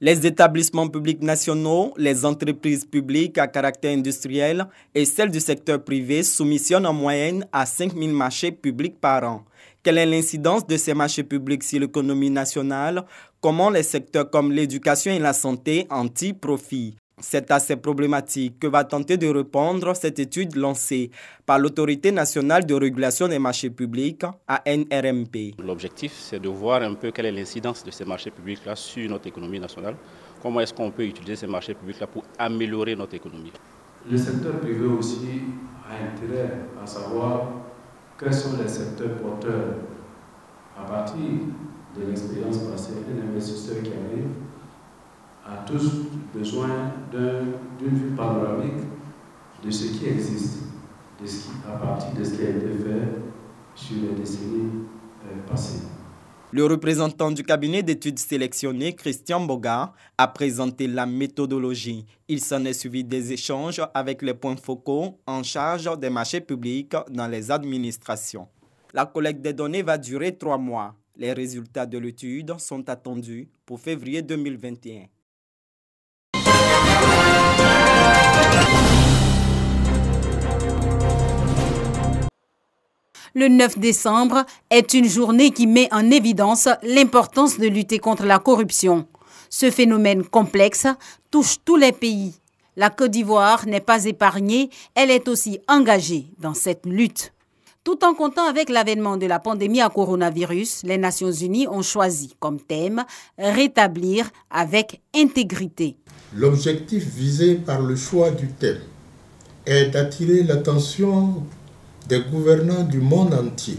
Les établissements publics nationaux, les entreprises publiques à caractère industriel et celles du secteur privé soumissionnent en moyenne à 5 000 marchés publics par an. Quelle est l'incidence de ces marchés publics sur l'économie nationale? Comment les secteurs comme l'éducation et la santé en tirent profit? C'est à ces problématiques que va tenter de répondre cette étude lancée par l'Autorité nationale de régulation des marchés publics, ANRMP. L'objectif, c'est de voir un peu quelle est l'incidence de ces marchés publics-là sur notre économie nationale. Comment est-ce qu'on peut utiliser ces marchés publics-là pour améliorer notre économie? Le secteur privé aussi a intérêt à savoir quels sont les secteurs porteurs à partir de l'expérience passée. Un investisseur qui arrive a tous besoin d'une vue panoramique de ce qui existe, à partir de ce qui a été fait sur les décennies passées. Le représentant du cabinet d'études sélectionné, Christian Boga, a présenté la méthodologie. Il s'en est suivi des échanges avec les points focaux en charge des marchés publics dans les administrations. La collecte des données va durer 3 mois. Les résultats de l'étude sont attendus pour février 2021. Le 9 décembre est une journée qui met en évidence l'importance de lutter contre la corruption. Ce phénomène complexe touche tous les pays. La Côte d'Ivoire n'est pas épargnée, elle est aussi engagée dans cette lutte. Tout en comptant avec l'avènement de la pandémie à coronavirus, les Nations Unies ont choisi comme thème « Rétablir avec intégrité ». L'objectif visé par le choix du thème est d'attirer l'attention des gouvernants du monde entier,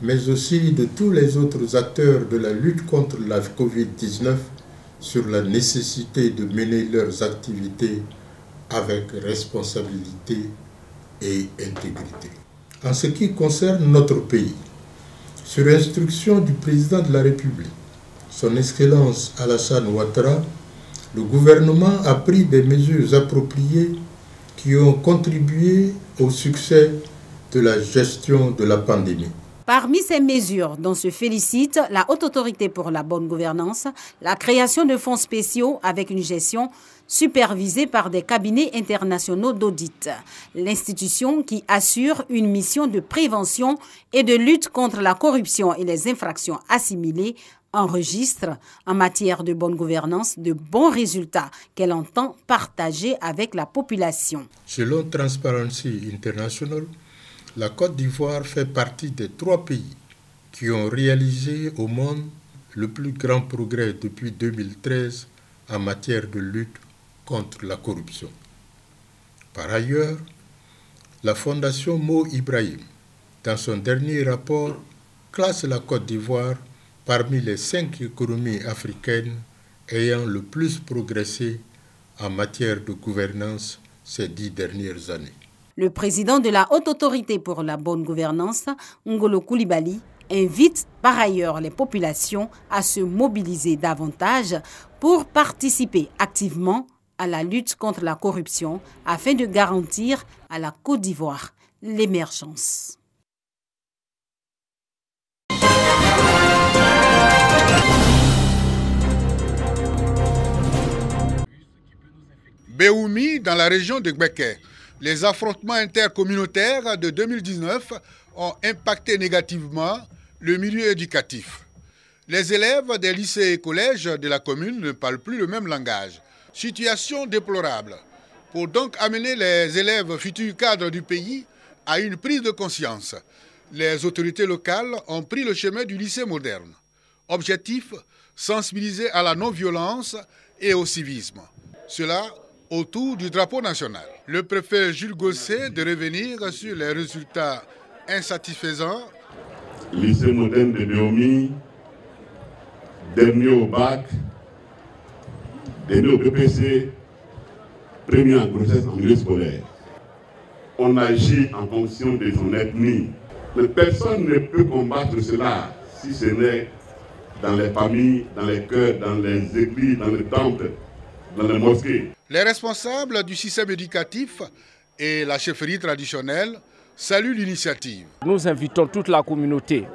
mais aussi de tous les autres acteurs de la lutte contre la Covid-19 sur la nécessité de mener leurs activités avec responsabilité et intégrité. En ce qui concerne notre pays, sur instruction du président de la République, son Excellence Alassane Ouattara, le gouvernement a pris des mesures appropriées qui ont contribué au succès de la gestion de la pandémie. Parmi ces mesures dont se félicite la Haute Autorité pour la bonne gouvernance, la création de fonds spéciaux avec une gestion supervisée par des cabinets internationaux d'audit. L'institution qui assure une mission de prévention et de lutte contre la corruption et les infractions assimilées enregistre en matière de bonne gouvernance de bons résultats qu'elle entend partager avec la population. Selon Transparency International, la Côte d'Ivoire fait partie des 3 pays qui ont réalisé au monde le plus grand progrès depuis 2013 en matière de lutte contre la corruption. Par ailleurs, la Fondation Mo Ibrahim, dans son dernier rapport, classe la Côte d'Ivoire parmi les 5 économies africaines ayant le plus progressé en matière de gouvernance ces 10 dernières années. Le président de la Haute Autorité pour la bonne gouvernance, Ngolo Coulibaly, invite par ailleurs les populations à se mobiliser davantage pour participer activement à la lutte contre la corruption afin de garantir à la Côte d'Ivoire l'émergence. Béoumi, dans la région de Gbeke. Les affrontements intercommunautaires de 2019 ont impacté négativement le milieu éducatif. Les élèves des lycées et collèges de la commune ne parlent plus le même langage. Situation déplorable. Pour donc amener les élèves futurs cadres du pays à une prise de conscience, les autorités locales ont pris le chemin du lycée moderne. Objectif, sensibiliser à la non-violence et au civisme. Cela autour du drapeau national. Le préfet Jules Gosset de revenir sur les résultats insatisfaisants. Lycée moderne de Béoumi, dernier au bac, dernier au BPC, premier en grossesse en milieu scolaire. On agit en fonction de son ethnie. Mais personne ne peut combattre cela si ce n'est dans les familles, dans les cœurs, dans les églises, dans les temples, dans les mosquées. Les responsables du système éducatif et la chefferie traditionnelle saluent l'initiative. Nous invitons toute la communauté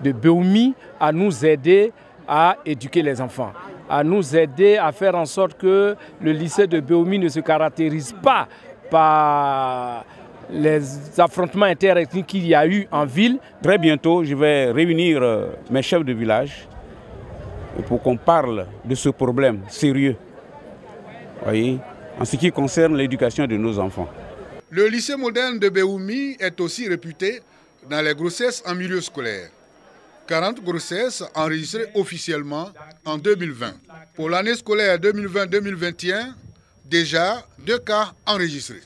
de Béoumi à nous aider à éduquer les enfants. à nous aider à faire en sorte que le lycée de Béoumi ne se caractérise pas par les affrontements interethniques qu'il y a eu en ville. Très bientôt, je vais réunir mes chefs de village pour qu'on parle de ce problème sérieux, voyez, en ce qui concerne l'éducation de nos enfants. Le lycée moderne de Béoumi est aussi réputé dans les grossesses en milieu scolaire. 40 grossesses enregistrées officiellement en 2020. Pour l'année scolaire 2020-2021, déjà 2 cas enregistrés.